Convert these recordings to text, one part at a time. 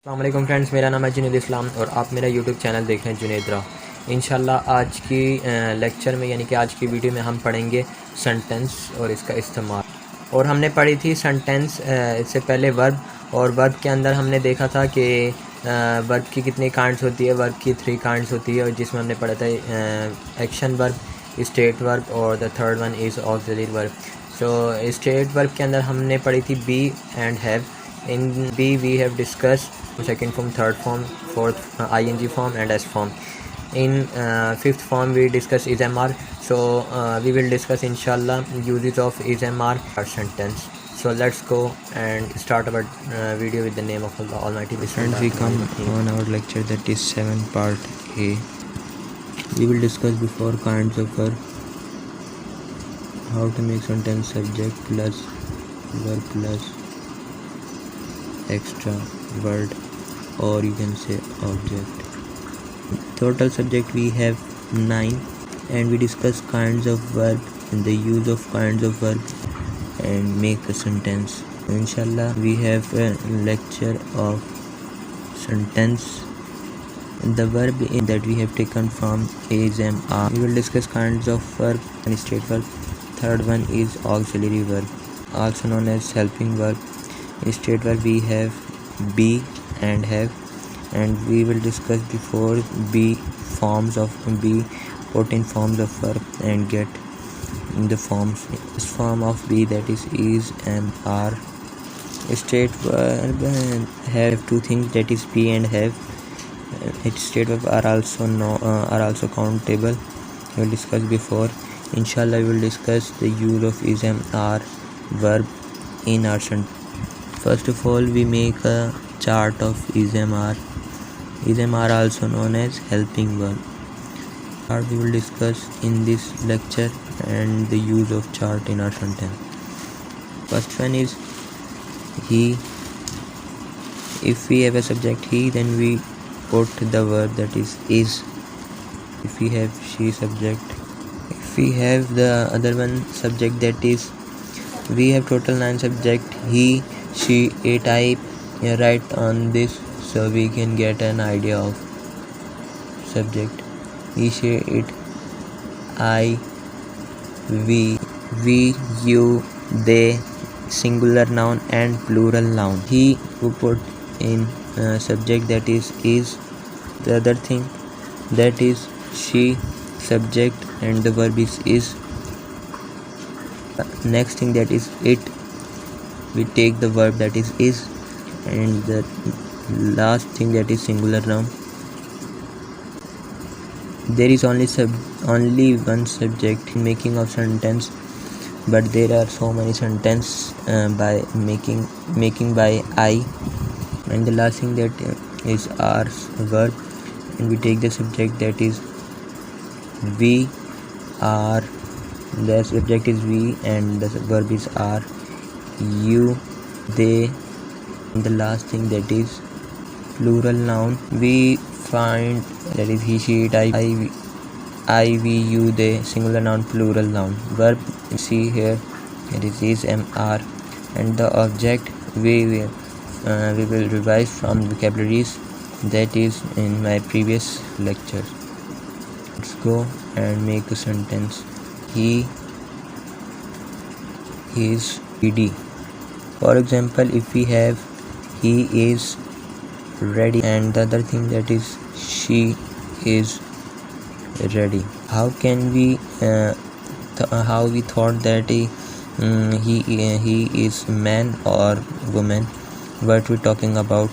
अस्सलामुअलैकुम फ्रेंड्स, मेरा नाम है जुनैद इस्लाम और आप मेरा यूट्यूब चैनल देख रहे हैं जुनैद रा। इंशाल्लाह आज की लेक्चर में यानी कि आज की वीडियो में हम पढ़ेंगे सेंटेंस और इसका इस्तेमाल। और हमने पढ़ी थी सेंटेंस इससे पहले वर्ब, और वर्ब के अंदर हमने देखा था कि वर्ब की कितनी काइंड्स होती है। वर्ब की 3 काइंड्स होती है, और जिसमें हमने पढ़ा था एक्शन वर्ब, स्टेट वर्ब और the third one is auxiliary verb. So state verb के अंदर हमने पढ़ी थी be and have. In B we have discussed second form, third form, fourth ing form and S form. In fifth form we discuss ismr. So we will discuss inshallah uses of ismr sentence. So let's go and start our video with the name of Allah Almighty. Friends, we come on our lecture that is 7 part A. We will discuss before kinds of verb, how to make sentence subject plus verb plus extra word, or you can say object. Total subject we have 9, and we discuss kinds of verb and the use of kinds of verb and make a sentence. Inshallah we have a lecture of sentence. The verb that we have taken from is are. We will discuss kinds of verb and state verb. Third one is auxiliary verb, also known as helping verb. In state verb we have be and have, and we will discuss before be forms of be, put in forms of verb and get in the forms. This form of be, that is and are. State verb have two things, that is be and have. Its state verb are also countable. We will discuss before. Inshallah we will discuss the use of is and are verb in our sentence. First of all, we make a chart of is and are. Is and are also known as helping verb. We will discuss in this lecture and the use of chart in our sentence. First one is he. If we have a subject he, then we put the verb that is. If we have she subject. If we have the other one subject, that is, we have total 9 subject he, she, it, I. Write on this so we can get an idea of subject. He, she, it, I, we, you, they, singular noun and plural noun. He, who put in subject, that is. The other thing, that is she subject and the verb is. Next thing, that is it. We take the verb that is, and the last thing, that is singular noun. There is only one subject in making of sentence, but there are so many sentence by making by I. And the last thing, that is our verb, and we take the subject, that is we are. The subject is we and the verb is are. You, they, and the last thing, that is plural noun. We find, that is he, she, it, I, we, you, they, singular noun, plural noun. Verb, see here, it is and are. And the object, we will revise from vocabularies, that is in my previous lecture. Let's go and make a sentence. He is ready. For example, if we have he is ready, and the other thing, that is she is ready. How can we how we thought that he is man or woman? What we talking about?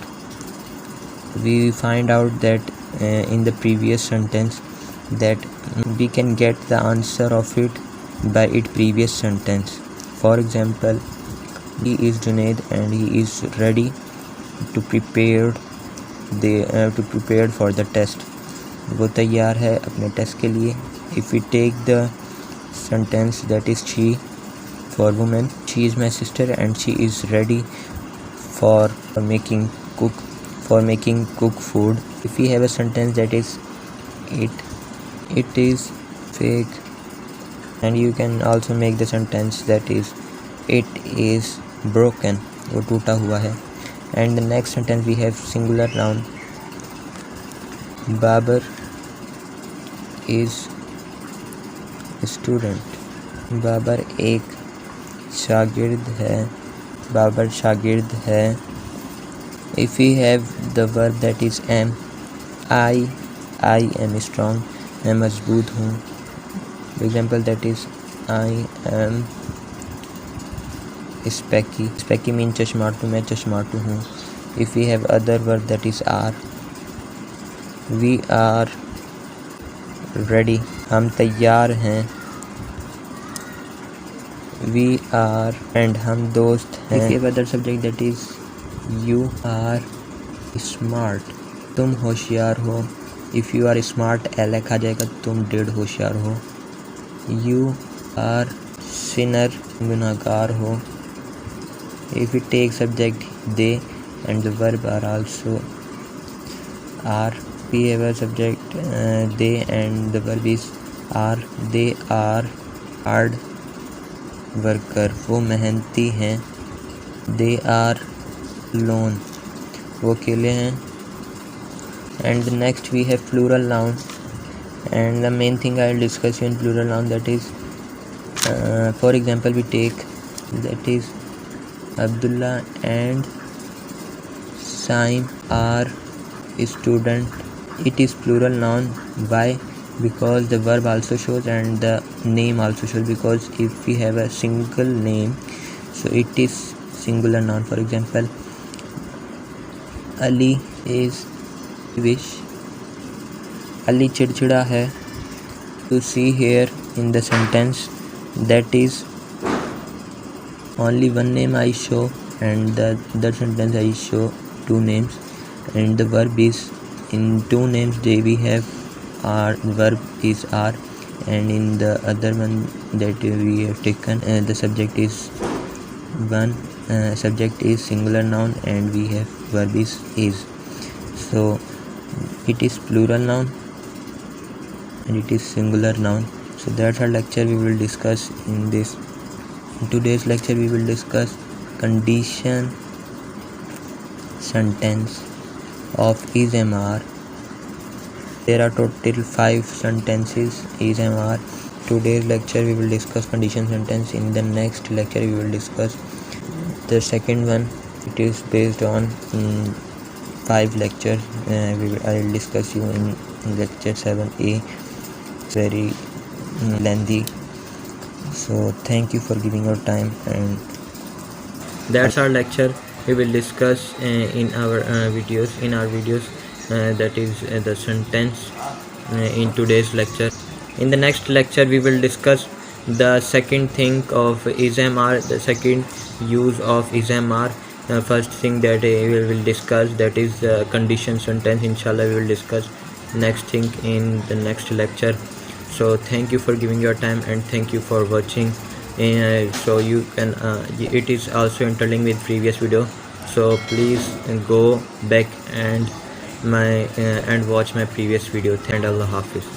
We find out that in the previous sentence, that we can get the answer of it by its previous sentence. For example, he is Junaid and he is ready to prepare for the test. वो तैयार है अपने test के लिए. If we take the sentence, that is she, for woman, she is my sister and she is ready for making cook food. If we have a sentence, that is it is fake, and you can also make the sentence, that is it is broken, वो टूटा हुआ है. And the next sentence we have singular noun. Babar is a student. Babar एक शागिर्द है. बाबर शागिर्द है. If we have the verb that is am, I am strong. मैं मजबूत हूँ. The example that is I am specky. Specky means चश्माटू. मैं चश्माटू हूँ. If we have other verb that is are, we are ready. हम तैयार हैं. We are friend. हम दोस्त हैं. If you have other subject that is you are smart. तुम होशियार हो. If you are smart अलग आ जाएगा. तुम डेढ़ होशियार हो. You are sinner. गुनाहगार हो. If we take subject they and the verb are also are, we have a subject they and the verb is are. They are hard worker. वो मेहनती हैं. They are alone. वो अकेले हैं. And the next we have plural noun, and the main thing I will discuss in plural noun, that is for example we take that is Abdullah and Saim are student. It is plural noun. Why? Because the verb also shows and the name also shows. Because if we have a single name, so it is singular noun. For example, Ali is wish. Ali चिड़चिड़ा है. To see here in the sentence, that is only one name I show, and the other sentence I show two names, and the verb is in two names we have are. The verb is are, and in the other one that we have taken the subject is one. Subject is singular noun and we have verb is. So it is plural noun and it is singular noun. So that's our lecture we will discuss in this. In today's lecture we will discuss condition sentence of is am are. There are total 5 sentences is am are. Today's lecture we will discuss condition sentence. In the next lecture we will discuss the second one. It is based on 5 lectures. I will discuss you in lecture 7a. Very lengthy. So thank you for giving your time, and That's our lecture. We will discuss in our videos. That is the sentence in today's lecture. In the next lecture we will discuss the second thing of is am are, the second use of is am are. First thing that we will discuss, that is the condition sentence. Inshallah we will discuss next thing in the next lecture. So thank you for giving your time and thank you for watching. So you can it is also interlinked with previous video, so please go back and watch my previous video. And Allah Hafiz.